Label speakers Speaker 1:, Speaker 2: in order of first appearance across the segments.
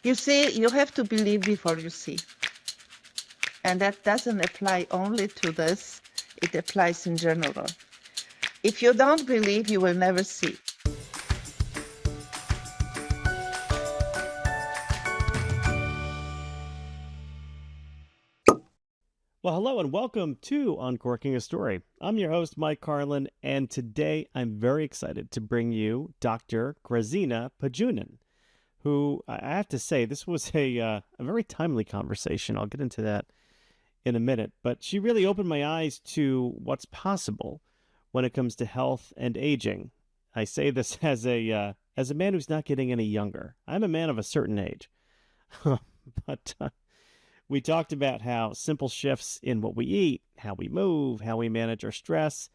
Speaker 1: You see, you have to believe before you see. And that doesn't apply only to this, it applies in general. If you don't believe, you will never see.
Speaker 2: Well, hello and welcome to Uncorking a Story. I'm your host, Mike Carlin, and today I'm very excited to bring you Dr. Grazyna Pajunen, who I have to say, this was a very timely conversation. I'll get into that in a minute, but she really opened my eyes to what's possible when it comes to health and aging. I say this as a man who's not getting any younger. I'm a man of a certain age, but we talked about how simple shifts in what we eat, how we move, how we manage our stress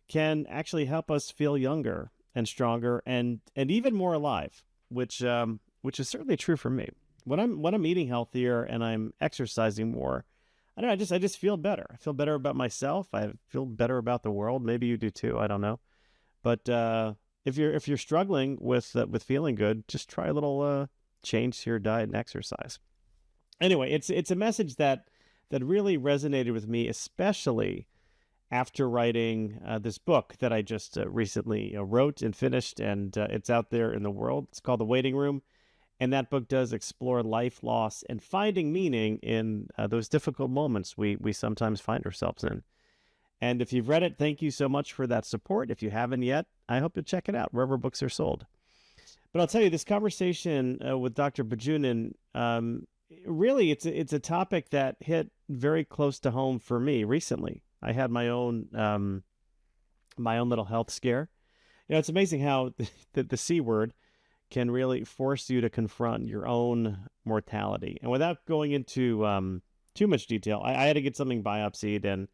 Speaker 2: can actually help us feel younger and stronger and even more alive, which is certainly true for me. When I'm eating healthier and I'm exercising more, I don't know, I just feel better. I feel better about myself. I feel better about the world. Maybe you do too. I don't know. But if you're struggling with feeling good, just try a little change to your diet and exercise. Anyway, it's a message that really resonated with me, especially after writing this book that I just recently wrote and finished, and it's out there in the world. It's called The Waiting Room, and that book does explore life, loss, and finding meaning in those difficult moments we sometimes find ourselves in. And if you've read it, thank you so much for that support. If you haven't yet, I hope you'll check it out wherever books are sold. But I'll tell you, this conversation with Dr. Pajunen, really, it's a topic that hit very close to home for me recently. I had my own little health scare. You know, it's amazing how the C word can really force you to confront your own mortality. And without going into too much detail, I had to get something biopsied, and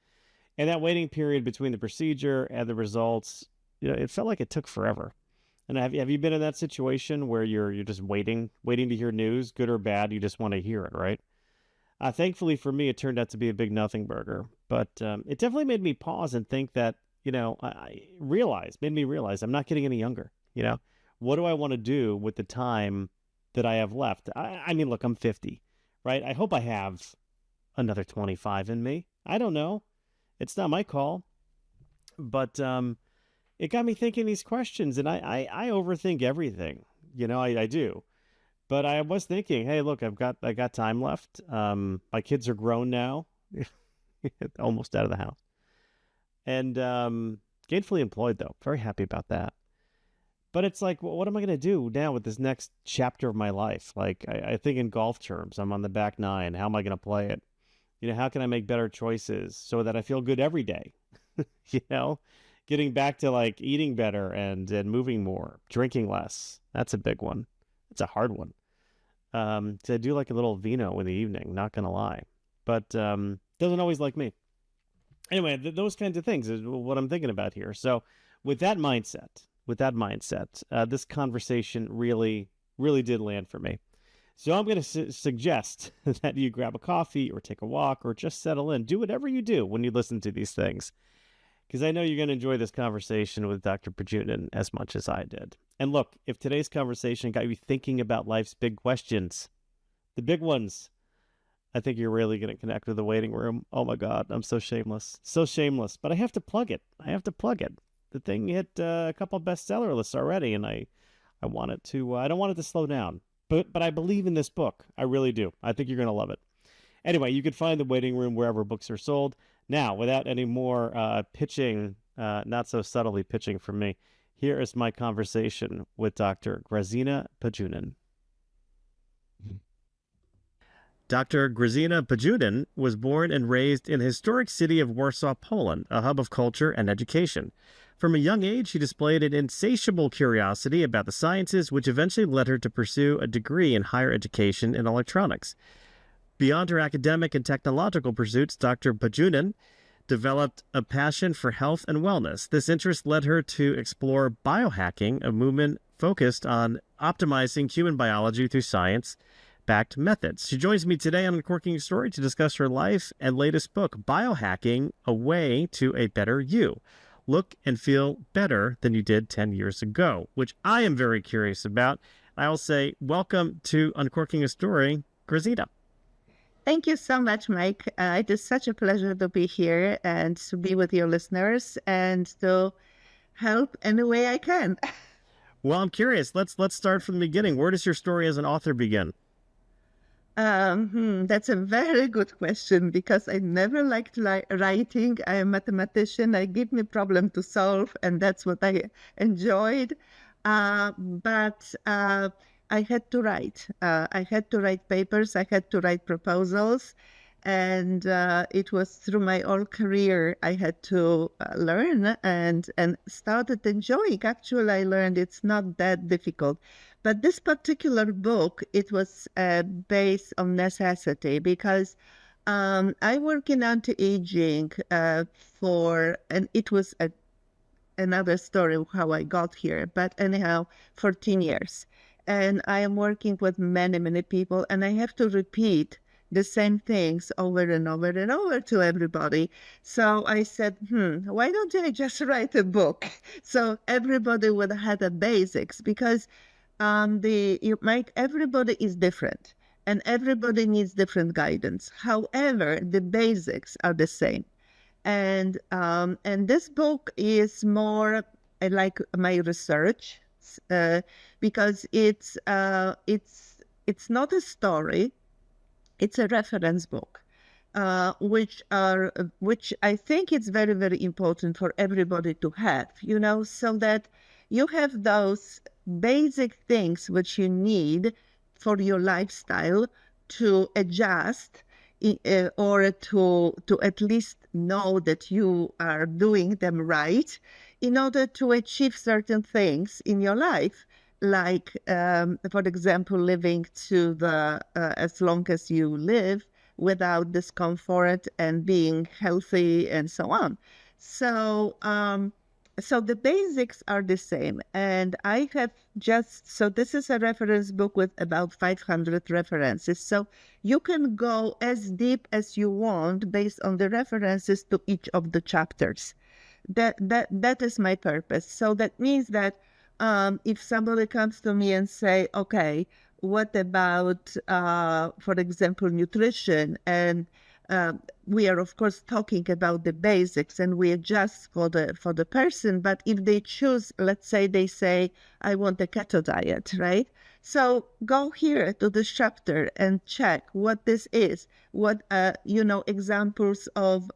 Speaker 2: that waiting period between the procedure and the results, you know, it felt like it took forever. And have you been in that situation where you're just waiting to hear news, good or bad? You just want to hear it, right? Thankfully for me, it turned out to be a big nothing burger, but it definitely made me pause and think that, you know, made me realize I'm not getting any younger. You know, what do I want to do with the time that I have left? I mean, look, I'm 50, right? I hope I have another 25 in me. I don't know. It's not my call, but it got me thinking these questions, and I overthink everything. You know, I do. But I was thinking, hey, look, I got time left. My kids are grown now, almost out of the house, and gainfully employed though. Very happy about that. But it's like, well, what am I going to do now with this next chapter of my life? Like, I think in golf terms, I'm on the back nine. How am I going to play it? You know, how can I make better choices so that I feel good every day? You know, getting back to like eating better and moving more, drinking less. That's a big one. It's a hard one. So I do like a little vino in the evening, not going to lie. But doesn't always like me. Anyway, those kinds of things is what I'm thinking about here. So with that mindset, this conversation really did land for me. So I'm going to suggest that you grab a coffee or take a walk or just settle in. Do whatever you do when you listen to these things, because I know you're going to enjoy this conversation with Dr. Pajunen as much as I did. And look, if today's conversation got you thinking about life's big questions, the big ones, I think you're really going to connect with The Waiting Room. Oh my God, I'm so shameless. So shameless. But I have to plug it. The thing hit a couple bestseller lists already, and I want it to, I don't want it to slow down. But I believe in this book. I really do. I think you're going to love it. Anyway, you can find The Waiting Room wherever books are sold. Now, without any more pitching, not so subtly pitching from me, here is my conversation with Dr. Grazyna Pajunen. Dr. Grazyna Pajunen was born and raised in the historic city of Warsaw, Poland, a hub of culture and education. From a young age, she displayed an insatiable curiosity about the sciences, which eventually led her to pursue a degree in higher education in electronics. Beyond her academic and technological pursuits, Dr. Pajunen developed a passion for health and wellness. This interest led her to explore biohacking, a movement focused on optimizing human biology through science-backed methods. She joins me today on Uncorking a Story to discuss her life and latest book, Biohacking, A Way to a Better You. Look and feel better than you did 10 years ago, which I am very curious about. I will say welcome to Uncorking a Story, Grazyna.
Speaker 1: Thank you so much, Mike. It is such a pleasure to be here and to be with your listeners and to help any way I can.
Speaker 2: Well, I'm curious. Let's start from the beginning. Where does your story as an author begin?
Speaker 1: That's a very good question because I never liked writing. I am a mathematician. I give me problem to solve, and that's what I enjoyed. But I had to write. I had to write papers. I had to write proposals, and it was through my whole career I had to learn and started enjoying. Actually, I learned it's not that difficult. But this particular book, it was based on necessity because I work in anti-aging and it was another story of how I got here. But anyhow, 14 years. And I am working with many, many people, and I have to repeat the same things over and over and over to everybody. So I said, why don't I just write a book? So everybody would have the basics because everybody is different and everybody needs different guidance. However, the basics are the same. And this book is more like my research because it's not a story, it's a reference book. Which I think it's very, very important for everybody to have, so that you have those basic things which you need for your lifestyle to adjust or to at least know that you are doing them right in order to achieve certain things in your life, like, for example, living to the as long as you live without discomfort and being healthy and so on. So the basics are the same. And I have so this is a reference book with about 500 references. So you can go as deep as you want based on the references to each of the chapters. That is my purpose. So that means that if somebody comes to me and say, okay, what about, for example, nutrition? And we are, of course, talking about the basics and we adjust for the person. But if they choose, let's say they say, I want a keto diet, right? So go here to this chapter and check what this is, what, examples of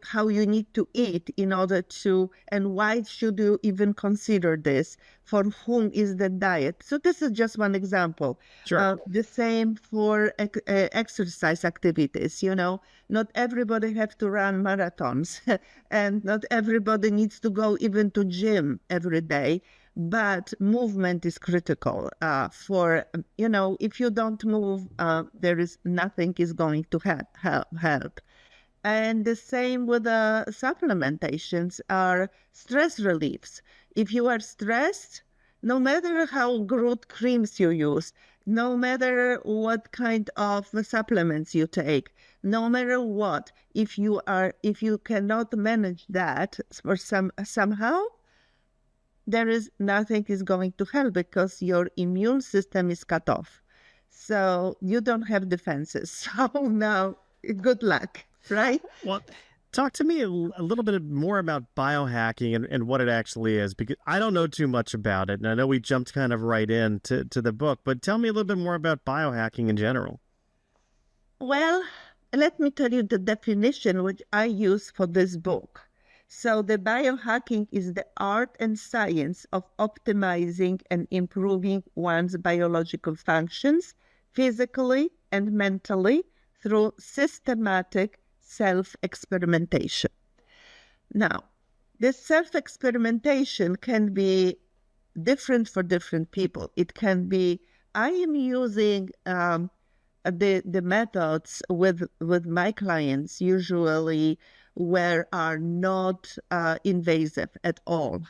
Speaker 1: how you need to eat in order to, and why should you even consider this? For whom is the diet? So this is just one example.
Speaker 2: Sure.
Speaker 1: The same for exercise activities, not everybody have to run marathons and not everybody needs to go even to gym every day. But movement is critical if you don't move, there is nothing is going to help. And the same with the supplementations are stress reliefs. If you are stressed, no matter how good creams you use, no matter what kind of supplements you take, no matter what, if you cannot manage that for somehow, there is nothing is going to help because your immune system is cut off. So you don't have defenses. So now, good luck, right?
Speaker 2: Well, talk to me a little bit more about biohacking and what it actually is, because I don't know too much about it. And I know we jumped kind of right into the book, but tell me a little bit more about biohacking in general.
Speaker 1: Well, let me tell you the definition which I use for this book. So the biohacking is the art and science of optimizing and improving one's biological functions physically and mentally through systematic self-experimentation. Now, this self-experimentation can be different for different people. It can be, I am using the methods with my clients usually where are not invasive at all.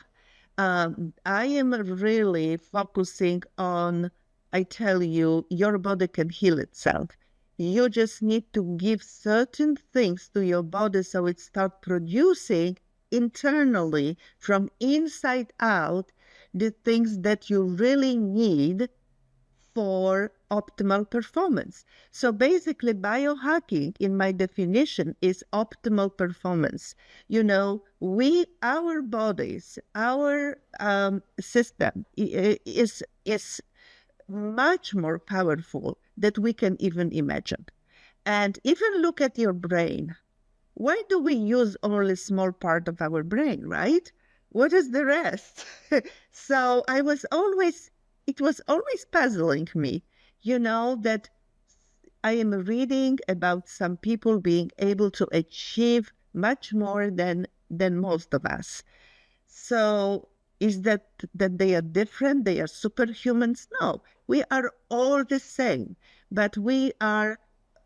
Speaker 1: I am really focusing on, I tell you, your body can heal itself. You just need to give certain things to your body so it starts producing internally from inside out the things that you really need for optimal performance. So basically, biohacking, in my definition, is optimal performance. Our bodies, our system is much more powerful than we can even imagine. And even look at your brain. Why do we use only a small part of our brain, right? What is the rest? So it was always puzzling me, that I am reading about some people being able to achieve much more than most of us. So is that they are different? They are superhumans? No, we are all the same, but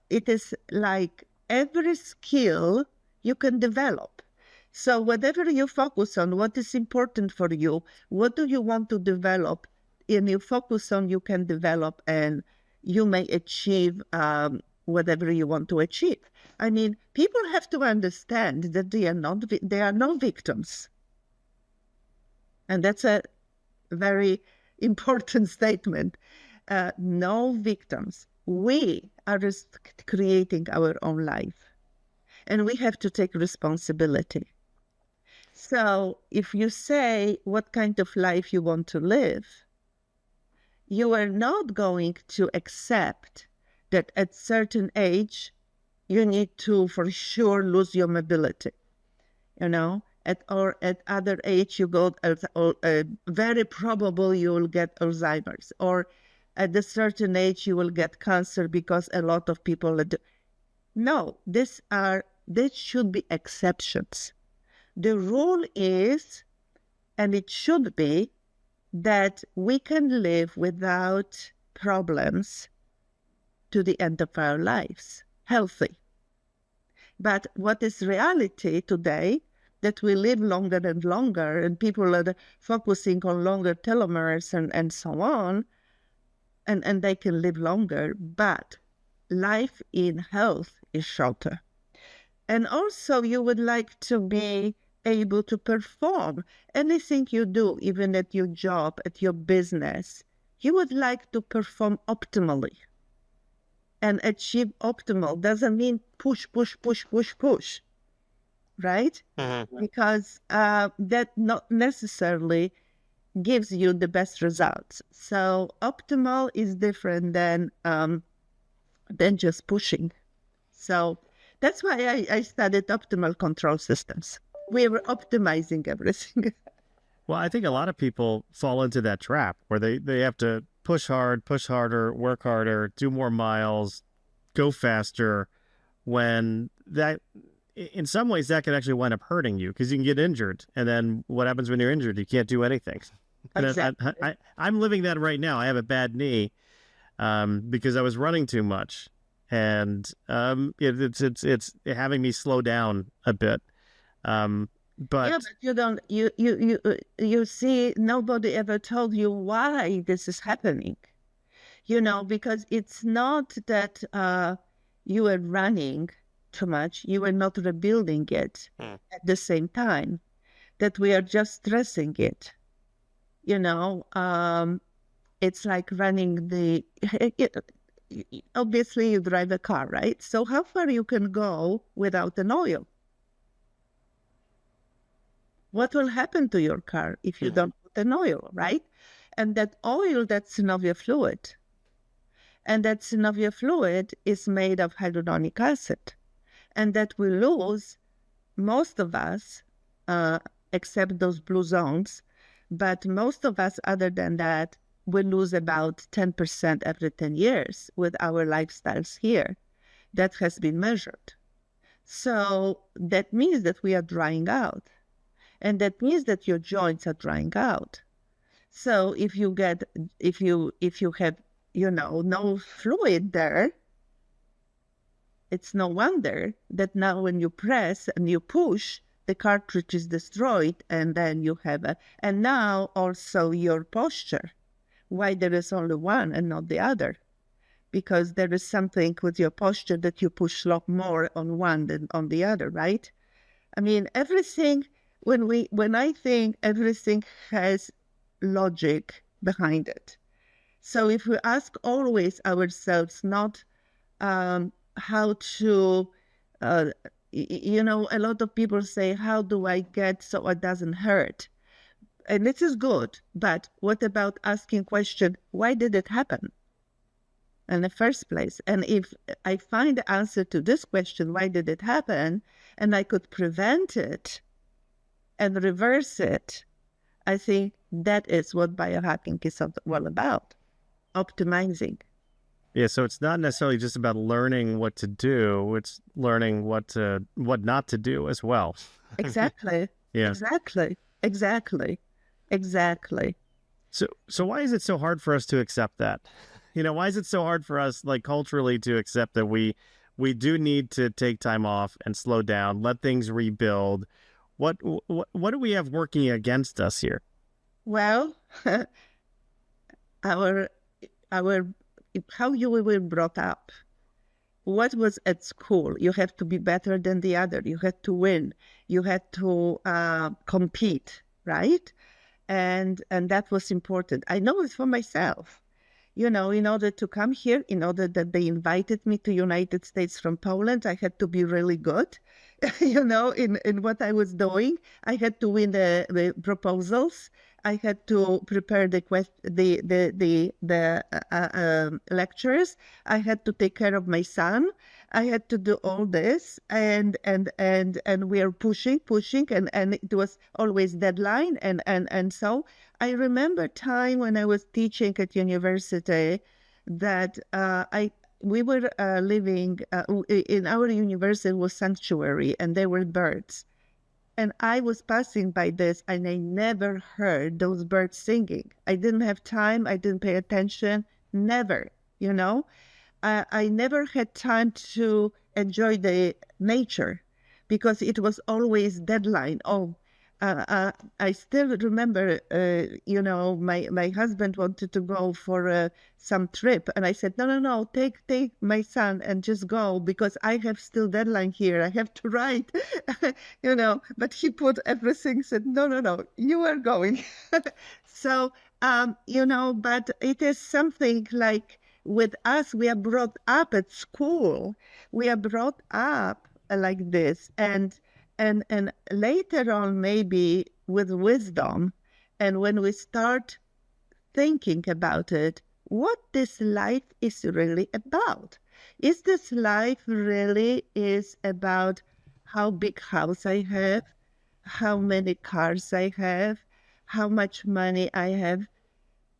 Speaker 1: it is like every skill you can develop. So whatever you focus on, what is important for you, what do you want to develop, and you focus on, you can develop, and you may achieve whatever you want to achieve. I mean, people have to understand that they are no victims. And that's a very important statement. No victims. We are creating our own life, and we have to take responsibility. So if you say what kind of life you want to live, you are not going to accept that at certain age you need to for sure lose your mobility. At other age you go, very probable you will get Alzheimer's, or at a certain age you will get cancer because a lot of people do. No, these should be exceptions. The rule is, and it should be, that we can live without problems to the end of our lives, healthy. But what is reality today, that we live longer and longer, and people are focusing on longer telomeres and so on, and they can live longer, but life in health is shorter. And also you would like to be able to perform anything you do, even at your job, at your business. You would like to perform optimally. And achieve optimal doesn't mean push, right?
Speaker 2: Mm-hmm.
Speaker 1: Because that not necessarily gives you the best results. So optimal is different than just pushing. So that's why I studied optimal control systems. We were optimizing everything.
Speaker 2: Well, I think a lot of people fall into that trap where they have to push hard, push harder, work harder, do more miles, go faster, when that, in some ways, that can actually wind up hurting you because you can get injured. And then what happens when you're injured? You can't do anything.
Speaker 1: Exactly.
Speaker 2: I'm living that right now. I have a bad knee because I was running too much. And it's having me slow down a bit. But
Speaker 1: yeah, but you see, nobody ever told you why this is happening. Because it's not that you were running too much, you were not rebuilding it at the same time, that we are just stressing it. It's like running obviously you drive a car, right? So how far you can go without an oil? What will happen to your car if you don't put an oil, right? And that oil, that's synovial fluid. And that synovial fluid is made of hyaluronic acid. And that we lose, most of us, except those blue zones, but most of us, other than that, we lose about 10% every 10 years with our lifestyles here. That has been measured. So that means that we are drying out. And that means that your joints are drying out. So if you have, no fluid there, it's no wonder that now when you press and you push, the cartridge is destroyed, and then you have and now also your posture. Why there is only one and not the other? Because there is something with your posture that you push a lot more on one than on the other, right? I mean, everything, when I think everything has logic behind it. So if we ask always ourselves not how to, uh, a lot of people say, how do I get so it doesn't hurt? And this is good, but what about asking question, why did it happen in the first place? And if I find the answer to this question, why did it happen, and I could prevent it and reverse it, I think that is what biohacking is all about, optimizing.
Speaker 2: Yeah, so it's not necessarily just about learning what to do, it's learning what not to do as well.
Speaker 1: Exactly,
Speaker 2: Yeah.
Speaker 1: exactly, exactly, exactly.
Speaker 2: So why is it so hard for us to accept that? Why is it so hard for us, like, culturally, to accept that we do need to take time off and slow down, let things rebuild? What do we have working against us here?
Speaker 1: Well, our our how you were brought up. What was at school? You have to be better than the other. You had to win. You had to compete, right? And that was important. I know it for myself. In order to come here, in order that they invited me to United States from Poland, I had to be really good, in what I was doing. I had to win the proposals. I had to prepare the lectures. I had to take care of my son. I had to do all this, and we are pushing, and it was always deadline, and so I remember time when I was teaching at university that we were living in our university was sanctuary, and there were birds. And I was passing by this, and I never heard those birds singing. I didn't have time. I didn't pay attention. Never, you know. I never had time to enjoy the nature because it was always deadline. I still remember, my husband wanted to go for some trip, and I said, no, no, no, take my son and just go because I have still deadline here. I have to write, But he put everything. Said, no, no, no, you are going. So, but it is something like with us, we are brought up at school. We are brought up like this, and later on, maybe with wisdom, and when we start thinking about it, what this life is really about. Is this life really is about how big house I have, how many cars I have, how much money I have?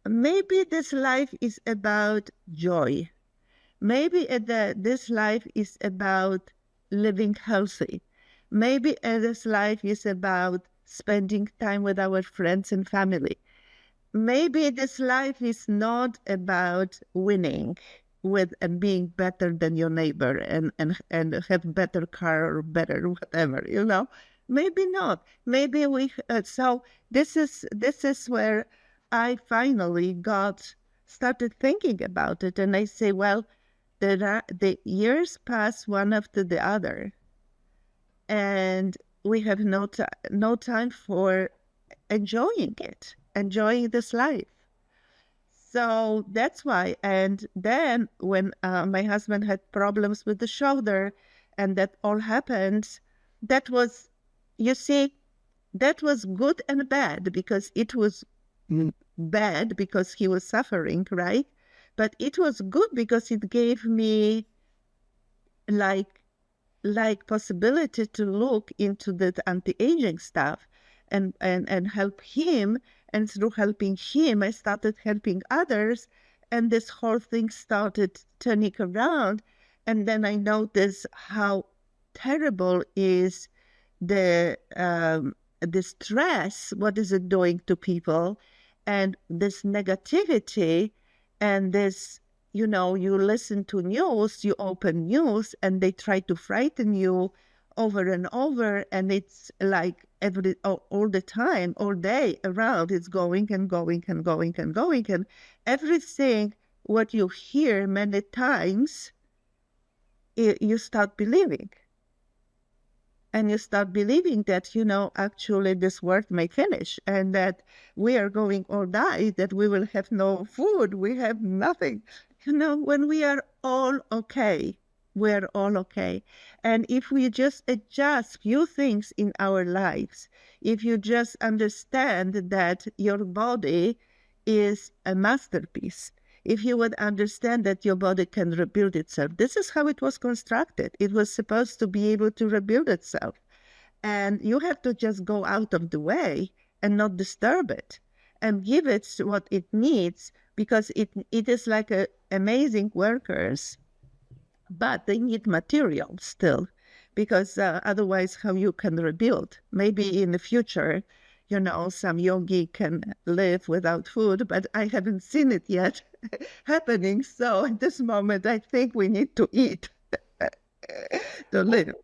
Speaker 1: Maybe this life is about joy. Maybe this life is about living healthy. Maybe this life is about spending time with our friends and family. Maybe this life is not about winning with and being better than your neighbor and have better car or better whatever. Maybe not. Maybe we so this is where I finally got started thinking about it, and I say, well, the years pass one after the other, and we have no time for enjoying this life. So that's why. And then when my husband had problems with the shoulder, and that all happened, that was, you see, that was good and bad because it was bad because he was suffering, right? But it was good because it gave me like possibility to look into the anti-aging stuff and help him. And through helping him, I started helping others, and this whole thing started turning around. And then I noticed how terrible is the stress, what is it doing to people, and this negativity, and this, you listen to news, you open news, and they try to frighten you over and over, and it's like all the time, all day around, it's going and going and going and going, and everything what you hear many times, you start believing. And you start believing that, actually this world may finish and that we are going all die, that we will have no food, we have nothing. When we are all okay, we're all okay. And if we just adjust few things in our lives, if you just understand that your body is a masterpiece, if you would understand that your body can rebuild itself. This is how it was constructed. It was supposed to be able to rebuild itself. And you have to just go out of the way and not disturb it and give it what it needs, because it is like amazing workers, but they need material still, because otherwise how you can rebuild? Maybe in the future, some yogi can live without food, but I haven't seen it yet happening. So at this moment, I think we need to eat to live.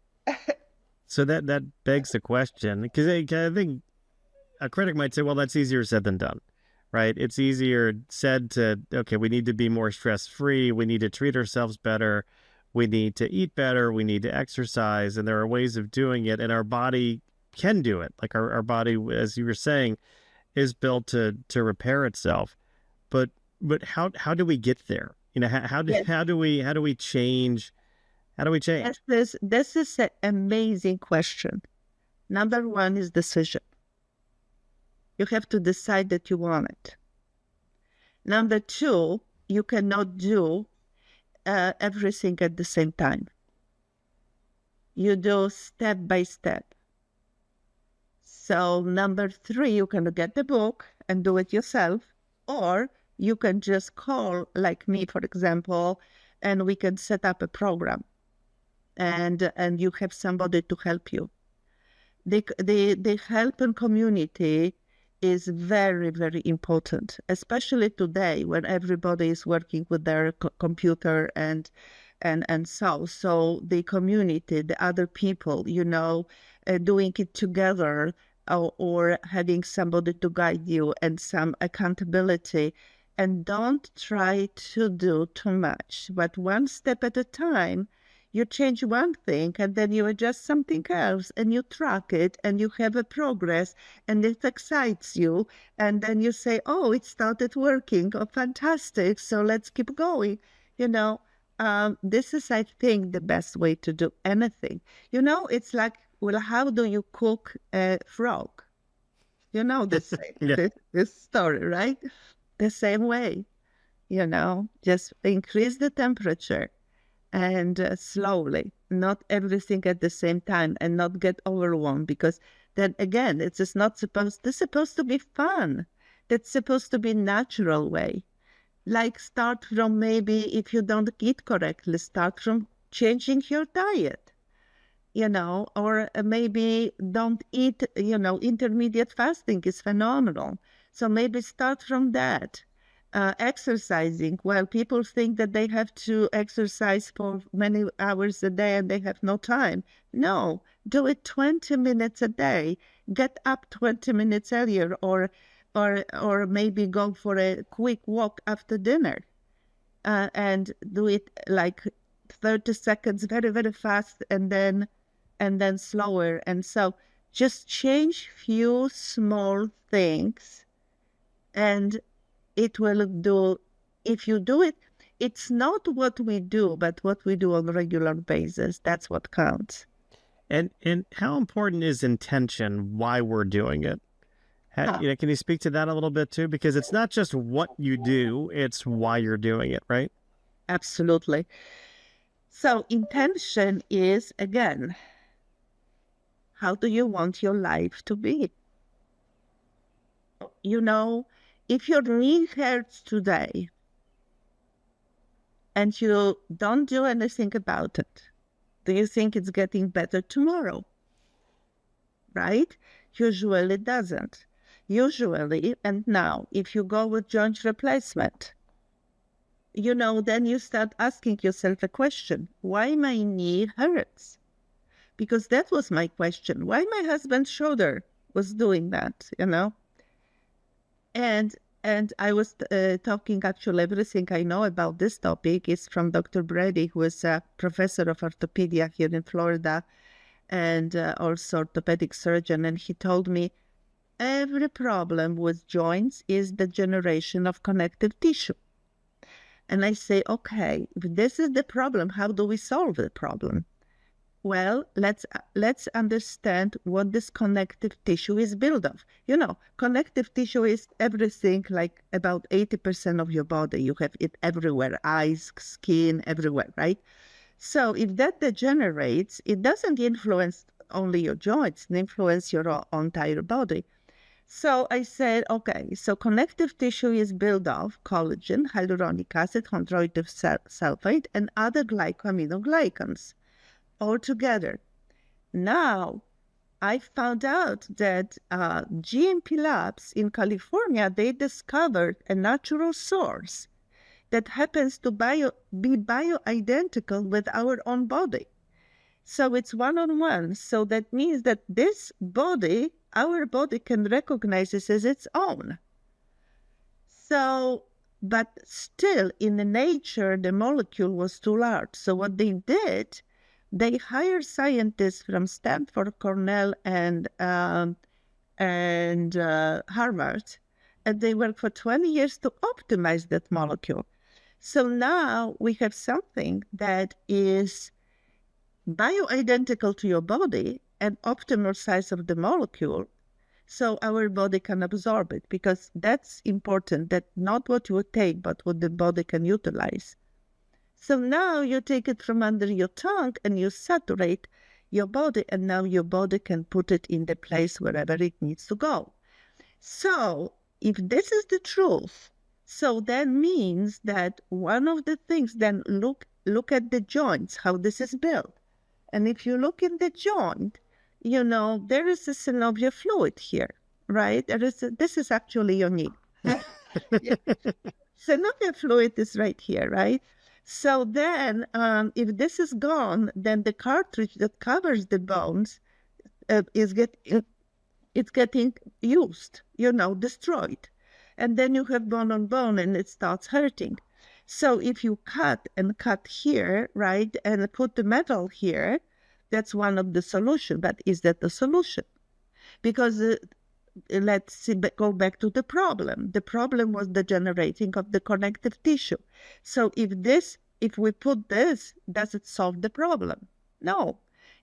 Speaker 2: So that begs the question, because I think a critic might say, well, that's easier said than done, right? It's easier said to, okay, we need to be more stress-free. We need to treat ourselves better. We need to eat better. We need to exercise. And there are ways of doing it. And our body can do it. Like our body, as you were saying, is built to repair itself. But how do we get there? How do we change? How do we change?
Speaker 1: This is an amazing question. Number one is decision. You have to decide that you want it. Number two, you cannot do everything at the same time. You do step by step. So number three, you can get the book and do it yourself, or you can just call, like me, for example, and we can set up a program, and you have somebody to help you. The helping community is very, very important, especially today when everybody is working with their computer and so the community, the other people, doing it together, or having somebody to guide you and some accountability. And don't try to do too much, but one step at a time. You change one thing and then you adjust something else and you track it and you have a progress and it excites you. And then you say, oh, it started working. Oh, fantastic. So let's keep going. This is, I think, the best way to do anything. It's like, well, how do you cook a frog? This,
Speaker 2: Yeah.
Speaker 1: this story, right? The same way, just increase the temperature. And slowly, not everything at the same time, and not get overwhelmed, because then again, it's supposed to be fun. That's supposed to be natural way. Like start from, maybe if you don't eat correctly, start from changing your diet, or maybe don't eat, intermediate fasting is phenomenal. So maybe start from that. Exercising. Well, people think that they have to exercise for many hours a day and they have no time. No, do it 20 minutes a day. Get up 20 minutes earlier, or maybe go for a quick walk after dinner, and do it like 30 seconds, very, very fast, and then slower. And so just change few small things, and it will do. If you do it, it's not what we do, but what we do on a regular basis. That's what counts.
Speaker 2: And how important is intention? Why we're doing it? Can you speak to that a little bit too? Because it's not just what you do; it's why you're doing it, right?
Speaker 1: Absolutely. So intention is, again, how do you want your life to be? If your knee hurts today and you don't do anything about it, do you think it's getting better tomorrow? Right? Usually it doesn't. Usually, and now, if you go with joint replacement, then you start asking yourself a question: why my knee hurts? Because that was my question. Why my husband's shoulder was doing that, And I was talking, actually, everything I know about this topic is from Dr. Brady, who is a professor of orthopedic here in Florida. and also orthopedic surgeon, and he told me every problem with joints is the generation of connective tissue. And I say, okay, if this is the problem, how do we solve the problem? Well, let's understand what this connective tissue is built of. Connective tissue is everything, like about 80% of your body. You have it everywhere, eyes, skin, everywhere, right? So if that degenerates, it doesn't influence only your joints, it influences your entire body. So I said, okay, so connective tissue is built of collagen, hyaluronic acid, chondroitin sulfate, and other glycosaminoglycans all together. Now, I found out that GMP labs in California, they discovered a natural source that happens to be bioidentical with our own body. So it's one-on-one. So that means that this body, our body can recognize this as its own. So, but still in the nature, the molecule was too large. So what they did, they hired scientists from Stanford, Cornell, and Harvard, and they worked for 20 years to optimize that molecule. So now we have something that is bioidentical to your body and optimal size of the molecule, so our body can absorb it, because that's important, that not what you take, but what the body can utilize. So now you take it from under your tongue and you saturate your body, and now your body can put it in the place wherever it needs to go. So if this is the truth, so that means that one of the things, then look at the joints, how this is built. And if you look in the joint, there is a synovial fluid here, right? This is actually your knee. Synovial fluid is right here, right? So then, if this is gone, then the cartridge that covers the bones it's getting used, destroyed. And then you have bone on bone and it starts hurting. So if you cut here, right, and put the metal here, that's one of the solutions. But is that the solution? Because go back to the problem. The problem was the generating of the connective tissue. So if we put this, does it solve the problem? No.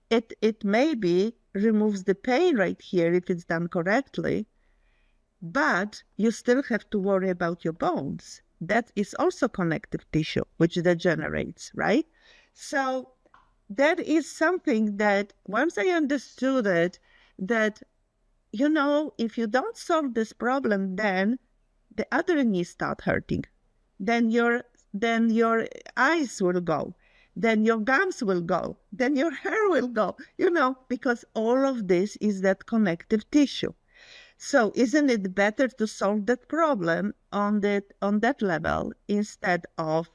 Speaker 1: It maybe removes the pain right here if it's done correctly, but you still have to worry about your bones. That is also connective tissue, which degenerates, right? So that is something that once I understood it, that, if you don't solve this problem, then the other knees start hurting. Then your eyes will go. Then your gums will go. Then your hair will go, because all of this is that connective tissue. So isn't it better to solve that problem on that level instead of,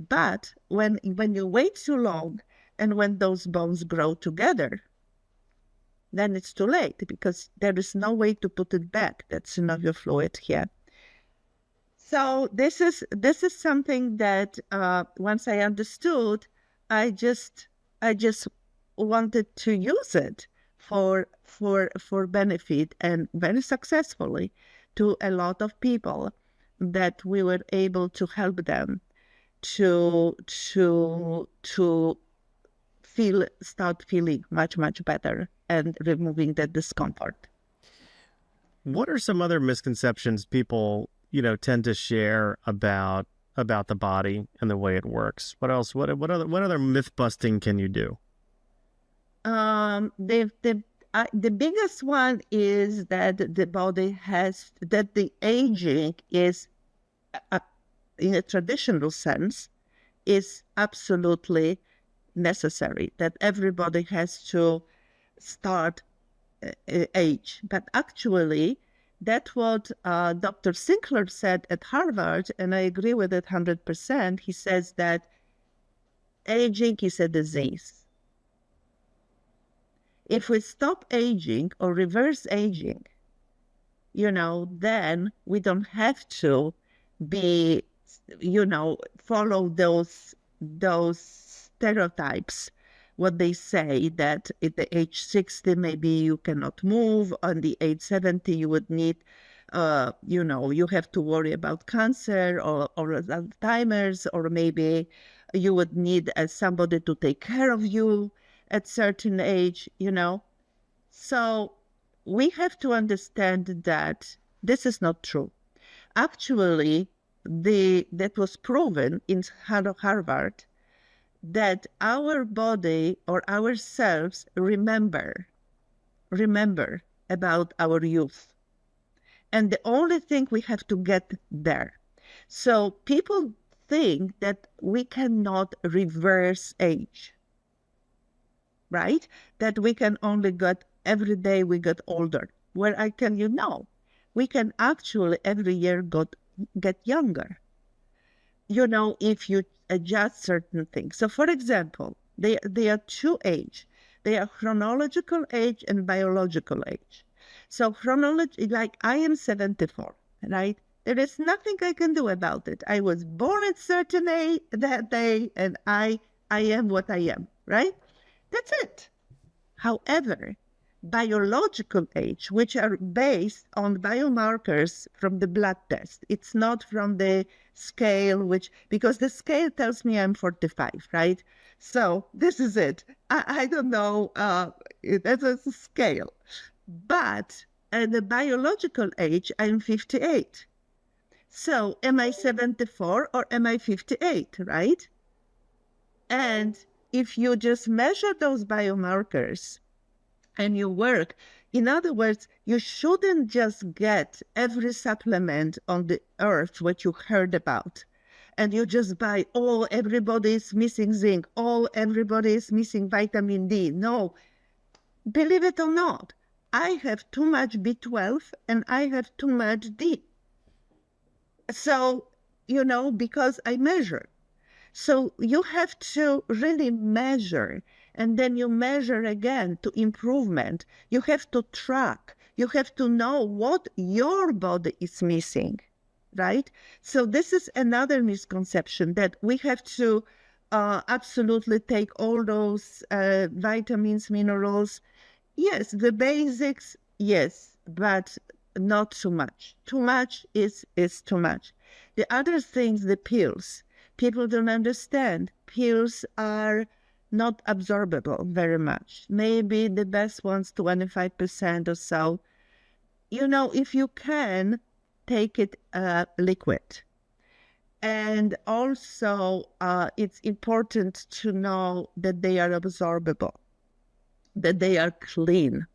Speaker 1: but when you wait too long and when those bones grow together, then it's too late, because there is no way to put it back. That's synovial fluid here. So this is something that once I understood, I just wanted to use it for benefit, and very successfully, to a lot of people, that we were able to help them to start feeling much, much better and removing the discomfort.
Speaker 2: What are some other misconceptions people, tend to share about the body and the way it works? What else? What other myth busting can you do?
Speaker 1: The biggest one is that the body that the aging is, in a traditional sense, is absolutely necessary, that everybody has to start age. But actually, that's what Dr. Sinclair said at Harvard, and I agree with it 100%. He says that aging is a disease. If we stop aging or reverse aging, then we don't have to follow those stereotypes what they say, that at the age 60, maybe you cannot move. On the age 70, you would need, you have to worry about cancer or Alzheimer's, or maybe you would need somebody to take care of you at certain age. So we have to understand that this is not true. Actually, that was proven in Harvard, that our body or ourselves remember about our youth. And the only thing we have to get there. So people think that we cannot reverse age, right? That we can only get, every day we get older. Where I tell you, no, we can actually every year get younger, if you adjust certain things. So for example, they are two age. They are chronological age and biological age. So chronology, like I am 74, right? There is nothing I can do about it. I was born at certain age that day, and I am what I am, right? That's it. However, biological age, which are based on biomarkers from the blood test, it's not from the scale, because the scale tells me I'm 45, right? So this is it. I don't know, that's a scale. But at the biological age, I'm 58. So am I 74 or am I 58, right? And if you just measure those biomarkers and you work, in other words, you shouldn't just get every supplement on the earth what you heard about, and you just buy, everybody is missing zinc, everybody is missing vitamin D. No, believe it or not, I have too much B12 and I have too much D. So, because I measure. So you have to really measure, and then you measure again to improvement. You have to track. You have to know what your body is missing, right? So this is another misconception, that we have to absolutely take all those vitamins, minerals. Yes, the basics, yes, but not too much. Too much is too much. The other things, the pills. People don't understand. Pills are not absorbable very much. Maybe the best ones, 25% or so. If you can, take it liquid. And also, it's important to know that they are absorbable, that they are clean.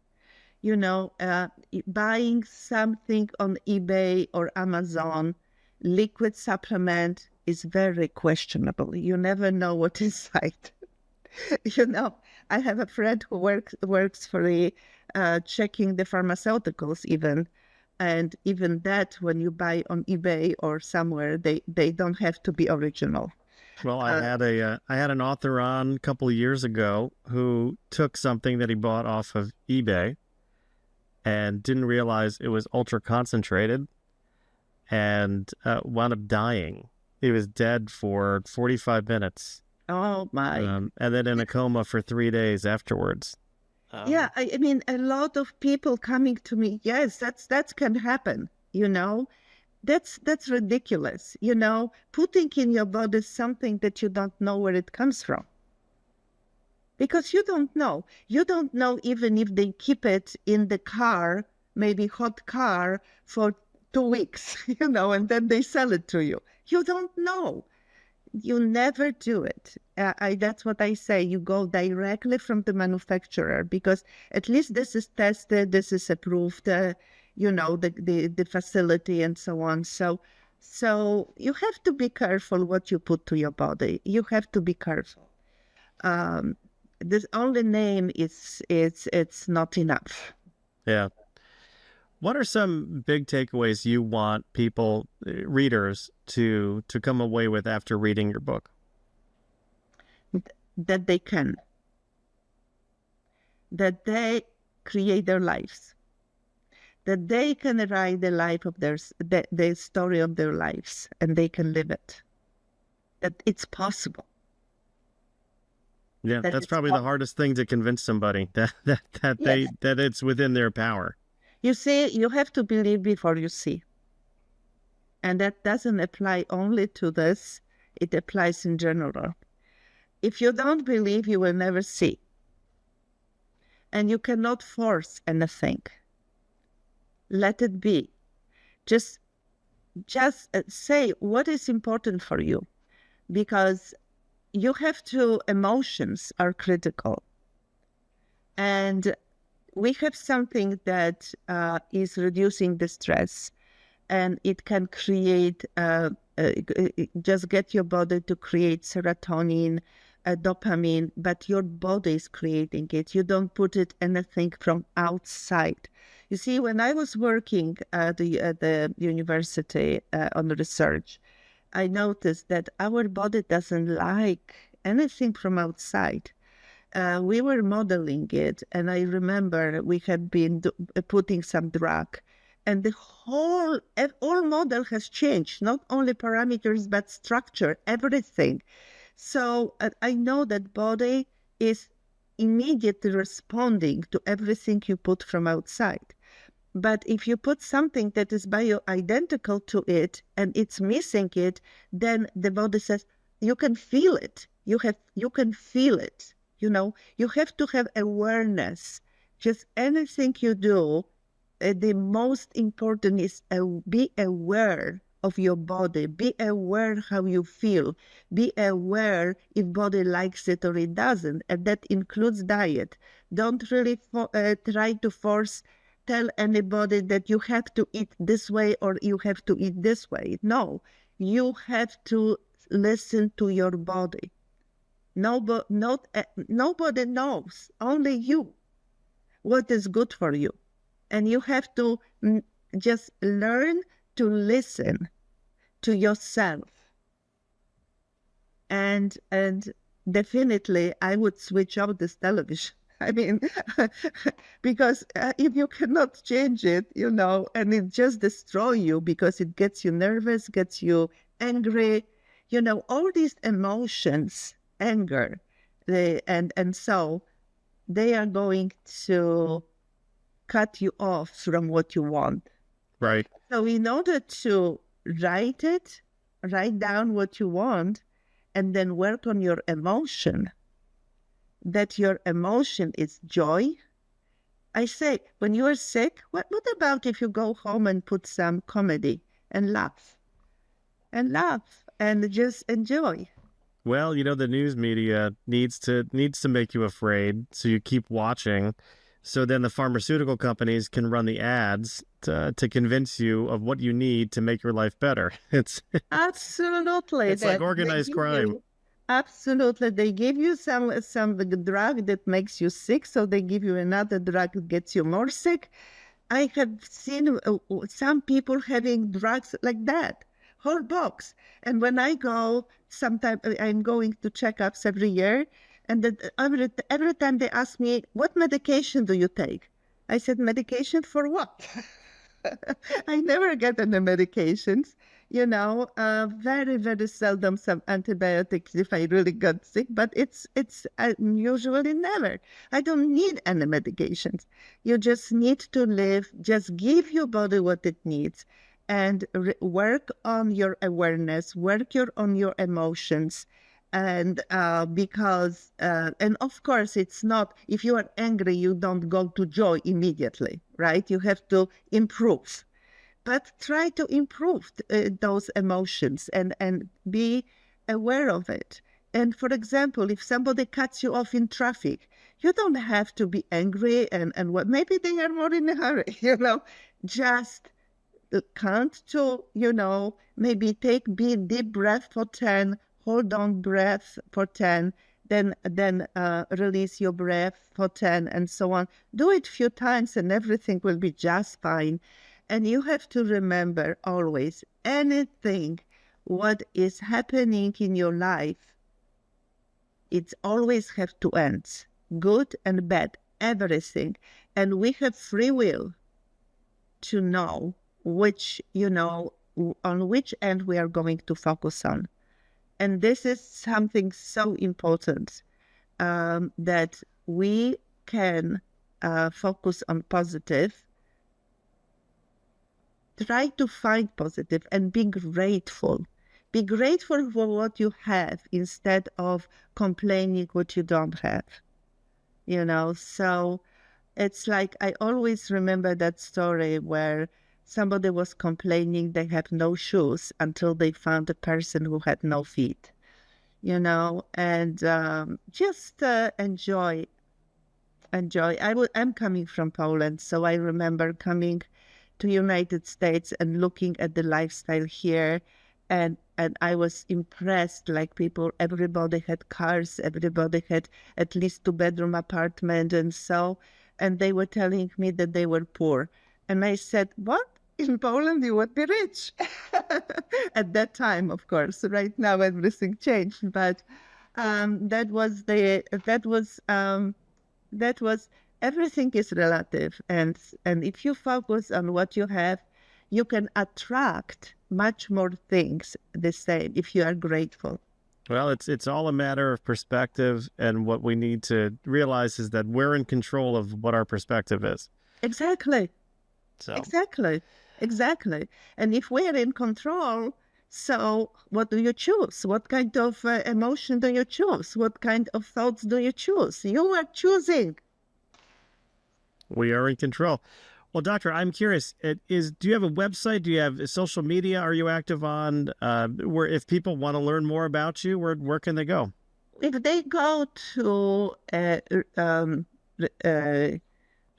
Speaker 1: Buying something on eBay or Amazon, liquid supplement, is very questionable. You never know what is inside. I have a friend who works for checking the pharmaceuticals even. And even that, when you buy on eBay or somewhere, they don't have to be original.
Speaker 2: Well, I had an author on a couple of years ago who took something that he bought off of eBay and didn't realize it was ultra concentrated, and wound up dying. He was dead for 45 minutes.
Speaker 1: Oh my!
Speaker 2: And then in a coma for 3 days afterwards.
Speaker 1: Yeah, I mean, a lot of people coming to me. Yes, that can happen. That's ridiculous. Putting in your body something that you don't know where it comes from. Because you don't know. You don't know even if they keep it in the car, maybe hot car, for 2 weeks, and then they sell it to you. You don't know. You never do it. That's what I say. You go directly from the manufacturer, because at least this is tested, this is approved, the facility and so on. So you have to be careful what you put to your body. You have to be careful. This only name it's not enough.
Speaker 2: Yeah. What are some big takeaways you want people, readers, to come away with after reading your book?
Speaker 1: That they create their lives, that they can write the life of the story of their lives, and they can live it. That it's possible.
Speaker 2: Yeah,
Speaker 1: that
Speaker 2: that's
Speaker 1: it's
Speaker 2: probably the hardest thing to convince somebody
Speaker 1: yes.
Speaker 2: that it's within their power.
Speaker 1: You see, you have to believe before you see. And that doesn't apply only to this, it applies in general. If you don't believe, you will never see. And you cannot force anything. Let it be. Just say what is important for you, because you have to, emotions are critical. And we have something that is reducing the stress, and it can create, just get your body to create serotonin, dopamine, but your body is creating it. You don't put it anything from outside. You see, when I was working at the university on research, I noticed that our body doesn't like anything from outside. We were modeling it, and I remember we had been putting some drug, and the whole model has changed, not only parameters, but structure, everything. So I know that body is immediately responding to everything you put from outside. But if you put something that is bio-identical to it and it's missing it, then the body says, you can feel it. You can feel it. You have to have awareness. Just anything you do, the most important is be aware of your body. Be aware how you feel. Be aware if body likes it or it doesn't. And that includes diet. Don't really try to tell anybody that you have to eat this way or you have to eat this way. No, you have to listen to your body. Nobody knows, only you, what is good for you. And you have to just learn to listen to yourself. And definitely, I would switch off this television. I mean, because if you cannot change it, and it just destroy you because it gets you nervous, gets you angry, all these emotions, anger, and so they are going to cut you off from what you want.
Speaker 2: Right.
Speaker 1: So in order to write down what you want, and then work on your emotion, that your emotion is joy. I say, when you are sick, what about if you go home and put some comedy and laugh and just enjoy?
Speaker 2: Well, the news media needs to make you afraid, so you keep watching. So then the pharmaceutical companies can run the ads to convince you of what you need to make your life better.
Speaker 1: Absolutely.
Speaker 2: It's like
Speaker 1: That they
Speaker 2: organized
Speaker 1: give
Speaker 2: crime.
Speaker 1: you, absolutely. They give you some drug that makes you sick, so they give you another drug that gets you more sick. I have seen some people having drugs like that, whole box. And when I go, sometimes I'm going to checkups every year, and every time they ask me, what medication do you take? I said, medication for what? I never get any medications. Very, very seldom some antibiotics if I really got sick, but it's usually never. I don't need any medications. You just need to live, just give your body what it needs, and work on your awareness, on your emotions. And and of course, it's not, if you are angry, you don't go to joy immediately, right? You have to improve, but try to improve those emotions and be aware of it. And for example, if somebody cuts you off in traffic, you don't have to be angry and what, maybe they are more in a hurry, just count to, maybe take deep breath for 10, hold on breath for 10, then release your breath for 10, and so on. Do it a few times and everything will be just fine. And you have to remember always, anything what is happening in your life, it always have two ends, good and bad, everything. And we have free will to know which, on which end we are going to focus on. And this is something so important. that we can focus on positive, try to find positive and be grateful. Be grateful for what you have instead of complaining what you don't have. So it's like I always remember that story where somebody was complaining they had no shoes until they found a person who had no feet, and just enjoy. I'm coming from Poland, so I remember coming to United States and looking at the lifestyle here, and I was impressed. Like everybody had cars, everybody had at least 2-bedroom apartment, and they were telling me that they were poor, and I said, "What? In Poland, you would be rich." At that time, of course. Right now, everything changed, but that was everything is relative, and if you focus on what you have, you can attract much more things the same if you are grateful.
Speaker 2: Well, it's all a matter of perspective, and what we need to realize is that we're in control of what our perspective is.
Speaker 1: Exactly.
Speaker 2: So
Speaker 1: Exactly. And if we're in control, so what do you choose? What kind of emotion do you choose? What kind of thoughts do you choose? You are choosing.
Speaker 2: we are in control. Well, doctor, I'm curious. Do you have a website? Do you have social media? Are you active on where if people want to learn more about you, where can they go?
Speaker 1: If they go to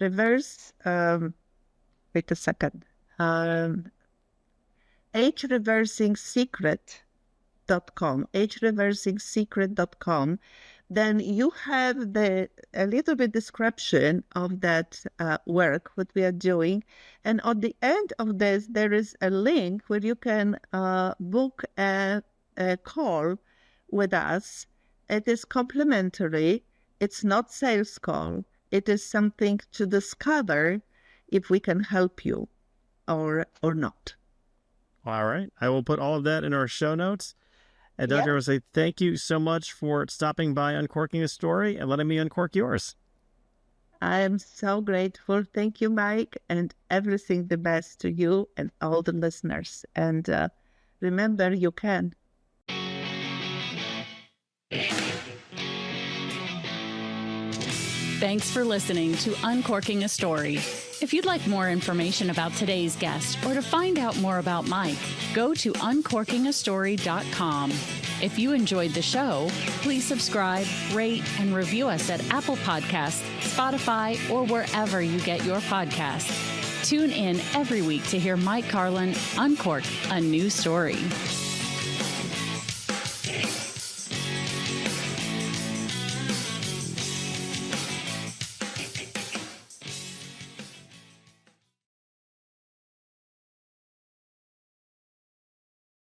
Speaker 1: reverse, wait a second, hreversingsecret.com, then you have a little bit description of that work, what we are doing. And at the end of this, there is a link where you can book a call with us. It is complimentary. It's not sales call. It is something to discover if we can help you or not.
Speaker 2: All right. I will put all of that in our show notes. And Doctor, I want to say thank you so much for stopping by Uncorking a Story and letting me uncork yours.
Speaker 1: I am so grateful. Thank you, Mike, and everything the best to you and all the listeners. And remember, you can.
Speaker 3: Thanks for listening to Uncorking a Story. If you'd like more information about today's guest or to find out more about Mike, go to uncorkingastory.com. If you enjoyed the show, please subscribe, rate, and review us at Apple Podcasts, Spotify, or wherever you get your podcasts. Tune in every week to hear Mike Carlin uncork a new story.